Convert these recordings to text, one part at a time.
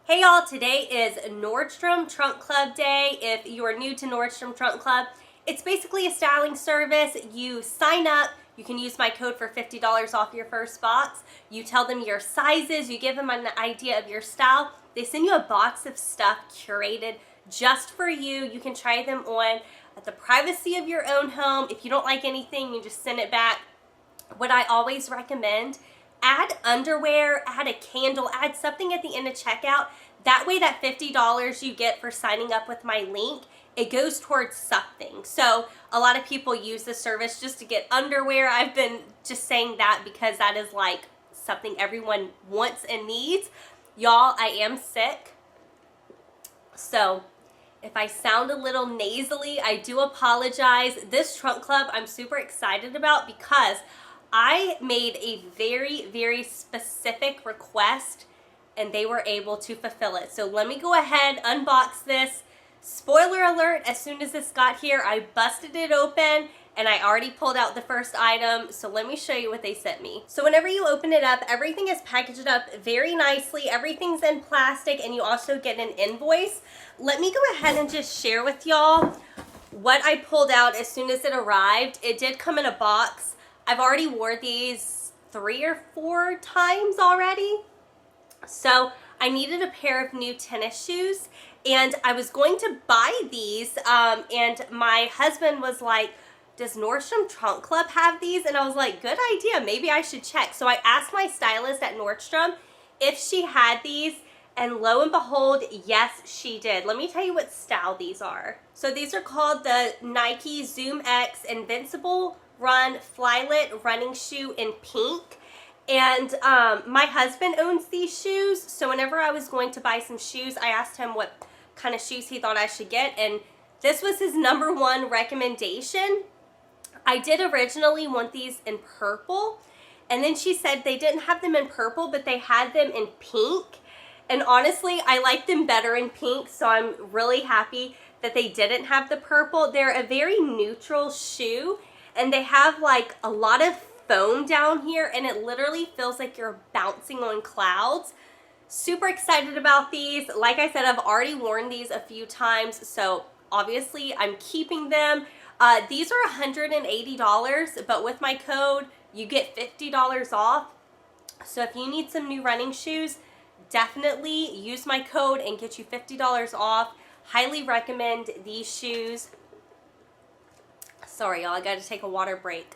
Hey y'all, today is Nordstrom Trunk Club Day. If you are new to Nordstrom Trunk Club, it's basically a styling service. You sign up, you can use my code for $50 off your first box. You tell them your sizes, you give them an idea of your style. They send you a box of stuff curated just for you. You can try them on at the privacy of your own home. If you don't like anything, you just send it back. What I always recommend, add underwear, add a candle, add something at the end of checkout. That way that $50 you get for signing up with my link, it goes towards something. So a lot of people use the service just to get underwear. I've been just saying that because that is like something everyone wants and needs. Y'all, I am sick. So if I sound a little nasally, I do apologize. This trunk club I'm super excited about because I made a very specific request and they were able to fulfill it. So let me go ahead, unbox this. Spoiler alert, as soon as this got here, I busted it open and I already pulled out the first item. So let me show you what they sent me. So whenever you open it up, everything is packaged up very nicely. Everything's in plastic and you also get an invoice. Let me go ahead and just share with y'all what I pulled out as soon as it arrived. It did come in a box. I've already wore these 3 or 4 times already. So I needed a pair of new tennis shoes and I was going to buy these and my husband was like, does Nordstrom Trunk Club have these? And I was like, good idea, maybe I should check. So I asked my stylist at Nordstrom if she had these and lo and behold, yes, she did. Let me tell you what style these are. So these are called the Nike ZoomX Invincible Run Flyknit running shoe in pink. And my husband owns these shoes, so whenever I was going to buy some shoes, I asked him what kind of shoes he thought I should get, and this was his #1 recommendation. I did originally want these in purple, and then she said they didn't have them in purple, but they had them in pink. And honestly, I like them better in pink, so I'm really happy that they didn't have the purple. They're a very neutral shoe, and they have like a lot of foam down here and it literally feels like you're bouncing on clouds. Super excited about these. Like I said, I've already worn these a few times, so obviously I'm keeping them. These are $180, but with my code, you get $50 off. So if you need some new running shoes, definitely use my code and get you $50 off. Highly recommend these shoes. Sorry, y'all, I got to take a water break.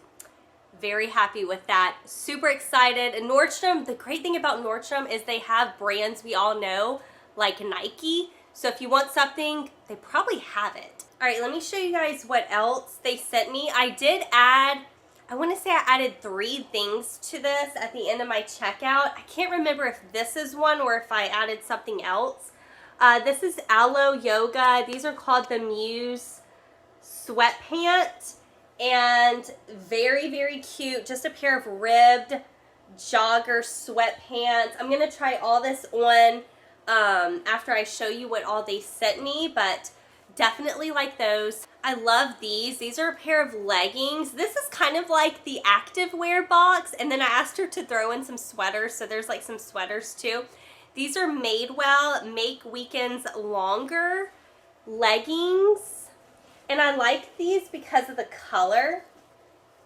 Very happy with that. Super excited. And Nordstrom, the great thing about Nordstrom is they have brands we all know, like Nike. So if you want something, they probably have it. All right, let me show you guys what else they sent me. I did add, I want to say I added 3 things to this at the end of my checkout. I can't remember if this is one or if I added something else. This is Alo Yoga. These are called the Muse Sweatpants. And very cute. Just a pair of ribbed jogger sweatpants. I'm going to try all this on after I show you what all they sent me, but definitely like those. I love these. These are a pair of leggings. This is kind of like the activewear box, and then I asked her to throw in some sweaters, so there's like some sweaters too. These are Madewell Make Weekends Longer leggings. And I like these because of the color.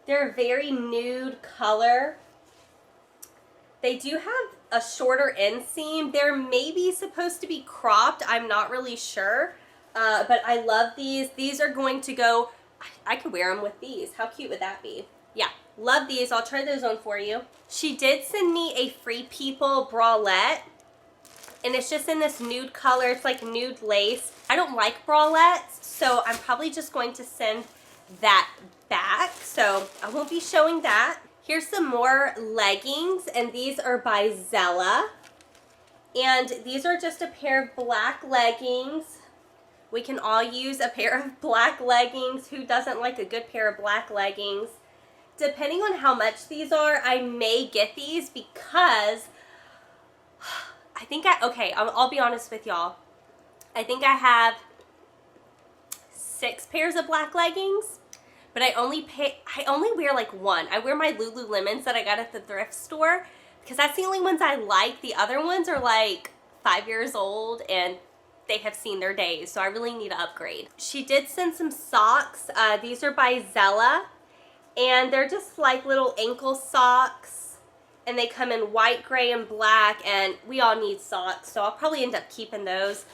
They're a very nude color. They do have a shorter inseam. They're maybe supposed to be cropped. I'm not really sure. But I love these. These are going to go, I could wear them with these. How cute would that be? Yeah, love these. I'll try those on for you. She did send me a Free People bralette. And it's just in this nude color. It's like nude lace. I don't like bralettes, so I'm probably just going to send that back. So I won't be showing that. Here's some more leggings, and these are by Zella. And these are just a pair of black leggings. We can all use a pair of black leggings. Who doesn't like a good pair of black leggings? Depending on how much these are, I may get these because I think I'll be honest with y'all. I think I have 6 pairs of black leggings, but I only wear like 1. I wear my Lululemons that I got at the thrift store because that's the only ones I like. The other ones are like 5 years old and they have seen their days, so I really need to upgrade. She did send some socks. These are by Zella, and they're just like little ankle socks, and they come in white, gray, and black, and we all need socks, so I'll probably end up keeping those.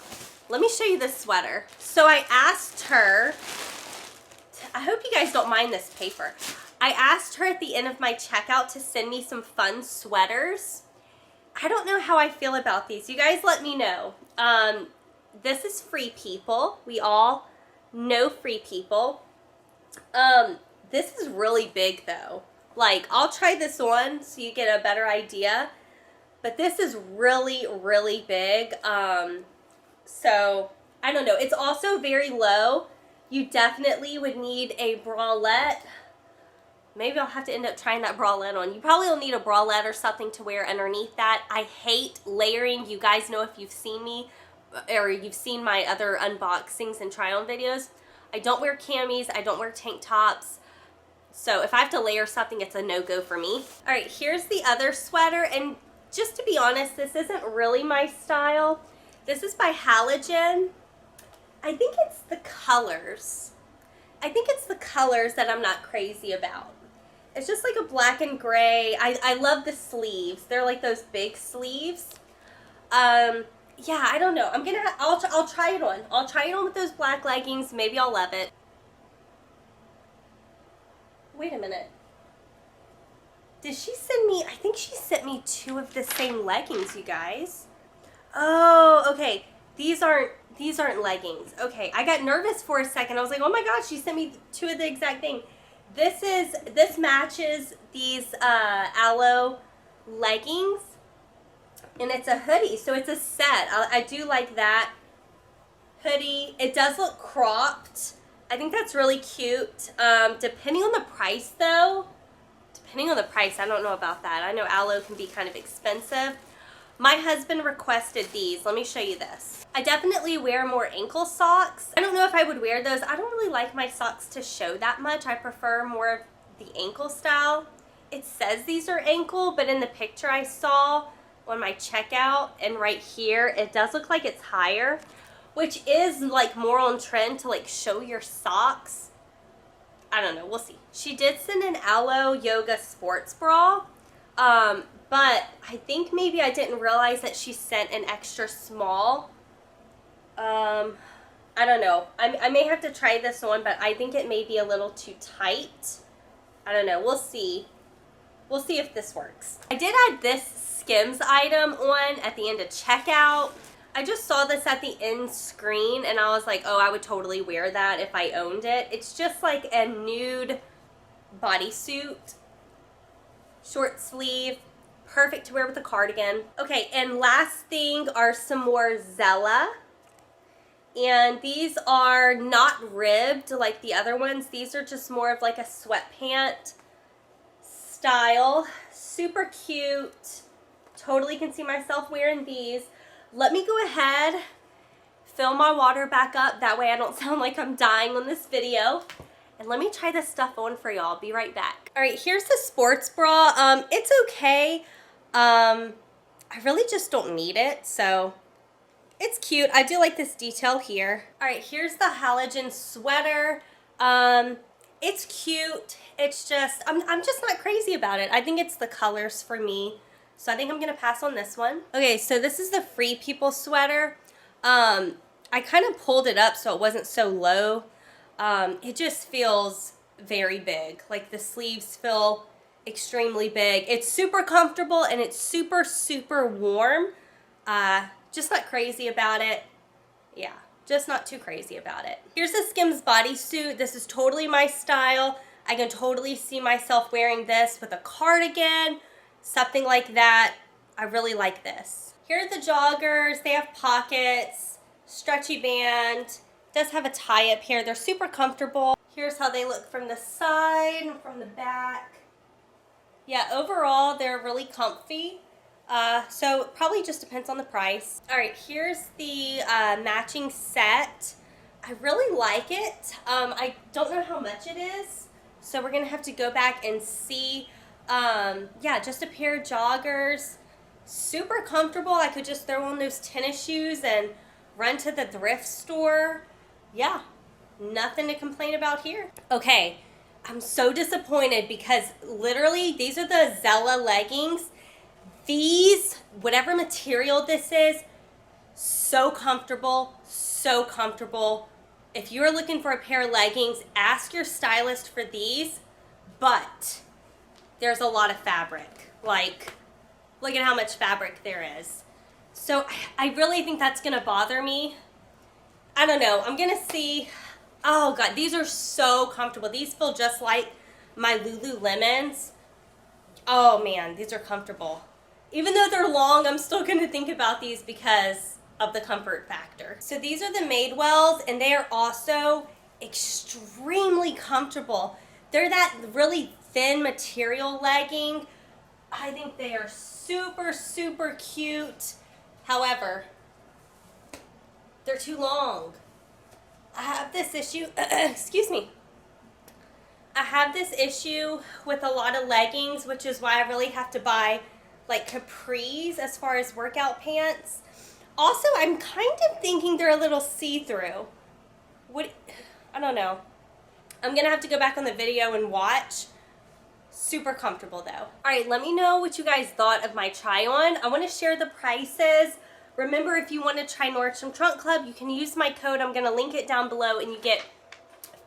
Let me show you this sweater. So I asked her, I hope you guys don't mind this paper. I asked her at the end of my checkout to send me some fun sweaters. I don't know how I feel about these. You guys let me know. This is Free People. We all know Free People. This is really big though. Like, I'll try this on so you get a better idea. But this is really, really big. So, I don't know. It's also very low. You definitely would need a bralette. Maybe I'll have to end up trying that bralette on. You probably will need a bralette or something to wear underneath that. I hate layering. You guys know if you've seen me or you've seen my other unboxings and try on videos. I don't wear camis. I don't wear tank tops. So if I have to layer something, it's a no-go for me. All right, here's the other sweater. And just to be honest, this isn't really my style. This is by Halogen. I think it's the colors. I think it's the colors that I'm not crazy about. It's just like a black and gray. I love the sleeves. They're like those big sleeves. Yeah, I don't know. I'll try it on. I'll try it on with those black leggings. Maybe I'll love it. Wait a minute. Did she send me, I think she sent me 2 of the same leggings, you guys. Oh, okay. These aren't leggings. Okay, I got nervous for a second. I was like, oh my gosh, she sent me 2 of the exact thing. This matches these Alo leggings, and it's a hoodie, so it's a set. I do like that hoodie. It does look cropped. I think that's really cute. Depending on the price though, I don't know about that. I know Alo can be kind of expensive. My husband requested these. Let me show you this. I definitely wear more ankle socks. I don't know if I would wear those. I don't really like my socks to show that much. I prefer more of the ankle style. It says these are ankle, but in the picture I saw on my checkout and right here, it does look like it's higher, which is like more on trend to like show your socks. I don't know. We'll see. She did send an Alo Yoga sports bra. But I think maybe I didn't realize that she sent an extra small. I don't know. I may have to try this on, but I think it may be a little too tight. I don't know. We'll see. We'll see if this works. I did add this SKIMS item on at the end of checkout. I just saw this at the end screen and I was like, oh, I would totally wear that if I owned it. It's just like a nude bodysuit, short sleeve. Perfect to wear with a cardigan. Okay, and last thing are some more Zella. And these are not ribbed like the other ones. These are just more of like a sweatpant style. Super cute. Totally can see myself wearing these. Let me go ahead, fill my water back up. That way I don't sound like I'm dying on this video. And let me try this stuff on for y'all. Be right back. All right, here's the sports bra. It's okay. I really just don't need it, so it's cute. I do like this detail here. All right, here's the Halogen sweater. It's cute. It's just, I'm just not crazy about it. I think it's the colors for me. So I think I'm gonna pass on this one. Okay, so this is the Free People sweater. I kind of pulled it up so it wasn't so low. It just feels very big. Like the sleeves feel extremely big. It's super comfortable and it's super, super warm. Just not crazy about it. Yeah, just not too crazy about it. Here's the SKIMS bodysuit. This is totally my style. I can totally see myself wearing this with a cardigan, something like that. I really like this. Here are the joggers. They have pockets, stretchy band. It does have a tie up here. They're super comfortable. Here's how they look from the side and from the back. Yeah, overall, they're really comfy. So it probably just depends on the price. All right, here's the matching set. I really like it. I don't know how much it is, so we're gonna have to go back and see. Yeah, just a pair of joggers. Super comfortable. I could just throw on those tennis shoes and run to the thrift store. Yeah, nothing to complain about here. Okay, I'm so disappointed because literally these are the Zella leggings. These, whatever material this is, so comfortable, so comfortable. If you're looking for a pair of leggings, ask your stylist for these, but there's a lot of fabric. Like, look at how much fabric there is. So I really think that's gonna bother me. I don't know, I'm gonna see. Oh God, these are so comfortable. These feel just like my Lululemons. Oh man, these are comfortable. Even though they're long, I'm still gonna think about these because of the comfort factor. So these are the Madewells, and they are also extremely comfortable. They're that really thin material legging. I think they are super, super cute. However, they're too long. I have this issue, excuse me. I have this issue with a lot of leggings, which is why I really have to buy like capris as far as workout pants. Also, I'm kind of thinking they're a little see-through. I don't know. I'm gonna have to go back on the video and watch. Super comfortable though. All right, let me know what you guys thought of my try on. I wanna share the prices. Remember, if you wanna try Nordstrom Trunk Club, you can use my code. I'm gonna link it down below and you get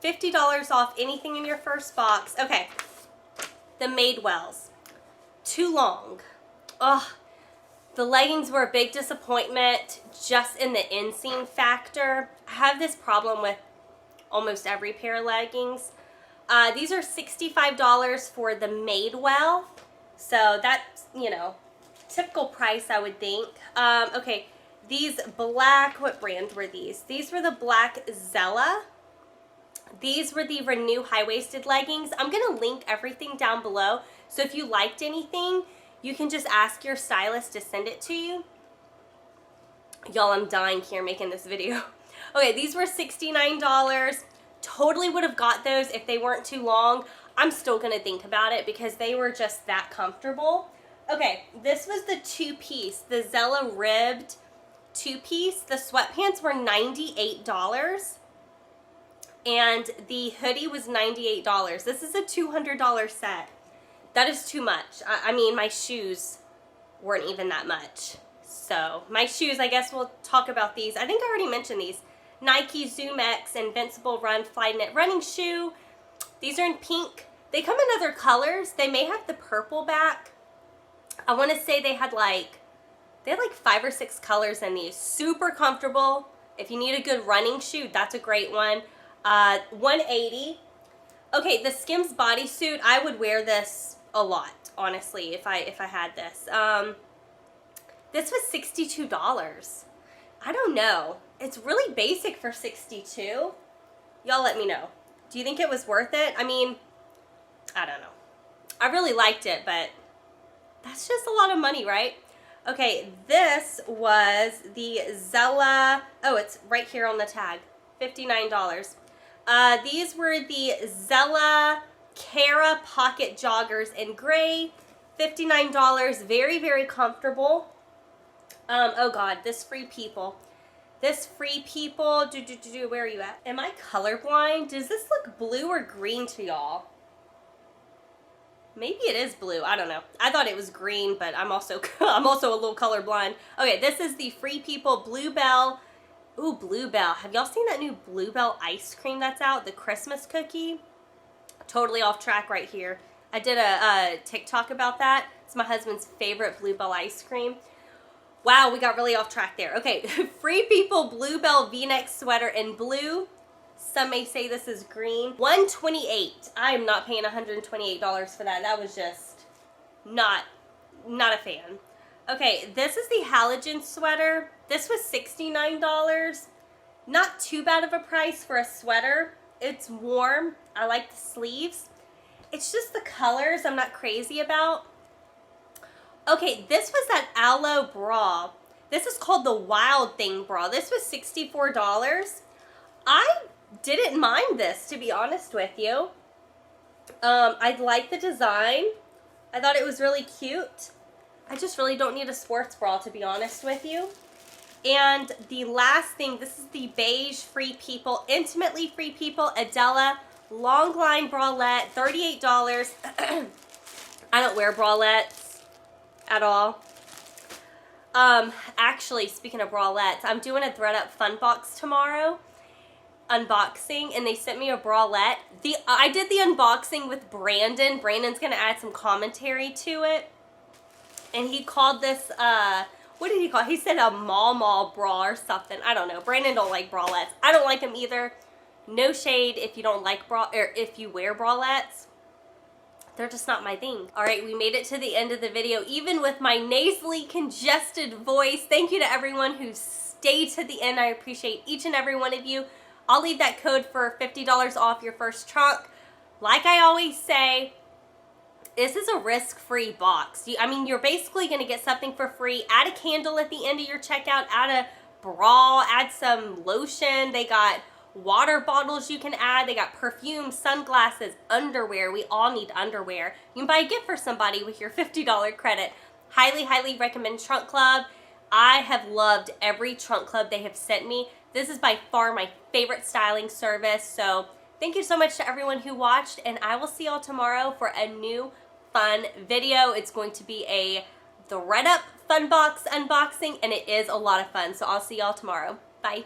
$50 off anything in your first box. Okay, the Madewells. Too long. Ugh. The leggings were a big disappointment just in the inseam factor. I have this problem with almost every pair of leggings. These are $65 for the Madewell. So that's, you know, typical price I would think. Okay, these black, what brand were these? These were the black Zella. These were the Renew high-waisted leggings. I'm gonna link everything down below. So if you liked anything, you can just ask your stylist to send it to you. Y'all, I'm dying here making this video. Okay, these were $69. Totally would have got those if they weren't too long. I'm still gonna think about it because they were just that comfortable. Okay, this was the two-piece, the Zella ribbed two-piece. The sweatpants were $98 and the hoodie was $98. This is a $200 set. That is too much. I mean, my shoes weren't even that much. So, my shoes, I guess we'll talk about these. I think I already mentioned these. Nike ZoomX Invincible Run Flyknit running shoe. These are in pink. They come in other colors. They may have the purple back. I want to say they had like 5 or 6 colors in these. Super comfortable. If you need a good running shoe, that's a great one. $180. Okay, the SKIMS bodysuit, I would wear this a lot, honestly, if I had this. This was $62. I don't know. It's really basic for $62. Y'all let me know. Do you think it was worth it? I mean, I don't know. I really liked it, but that's just a lot of money, right? Okay, this was the Zella. Oh, it's right here on the tag. $59. These were the Zella Cara pocket joggers in gray. $59. Very, very comfortable. Oh God, this Free People. This Free People, where are you at? Am I colorblind? Does this look blue or green to y'all? Maybe it is blue. I don't know. I thought it was green, but I'm also a little colorblind. Okay, this is the Free People Bluebell. Ooh, Bluebell. Have y'all seen that new Bluebell ice cream that's out? The Christmas cookie? Totally off track right here. I did a TikTok about that. It's my husband's favorite Bluebell ice cream. Wow, we got really off track there. Okay, Free People Bluebell V-neck sweater in blue. Some may say this is green. $128. I am not paying $128 for that. That was just not a fan. Okay, this is the halogen sweater. This was $69. Not too bad of a price for a sweater. It's warm. I like the sleeves. It's just the colors I'm not crazy about. Okay, this was that Alo bra. This is called the Wild Thing Bra. This was $64. I didn't mind this, to be honest with you. I like the design. I thought it was really cute. I just really don't need a sports bra, to be honest with you. And the last thing, this is the beige Free People, Intimately Free People Adella Longline Bralette, $38. I don't wear bralettes at all. Actually, speaking of bralettes, I'm doing a Thread Up Fun Box tomorrow, unboxing, and they sent me a bralette. I did the unboxing with Brandon. Brandon's gonna add some commentary to it, and he called this, what did he call it? He said a mall bra or something. I don't know. Brandon don't like bralettes. I don't like them either. No shade if you don't like or if you wear bralettes. They're just not my thing. All right, we made it to the end of the video, even with my nasally congested voice. Thank you to everyone who stayed to the end. I appreciate each and every one of you. I'll leave that code for $50 off your first trunk. Like I always say, this is a risk-free box. I mean, you're basically gonna get something for free. Add a candle at the end of your checkout, add a bra, add some lotion. They got water bottles you can add. They got perfume, sunglasses, underwear. We all need underwear. You can buy a gift for somebody with your $50 credit. Highly, highly recommend Trunk Club. I have loved every Trunk Club they have sent me. This is by far my favorite styling service. So thank you so much to everyone who watched, and I will see y'all tomorrow for a new fun video. It's going to be a Thread Up Fun Box unboxing, and it is a lot of fun. So I'll see y'all tomorrow. Bye.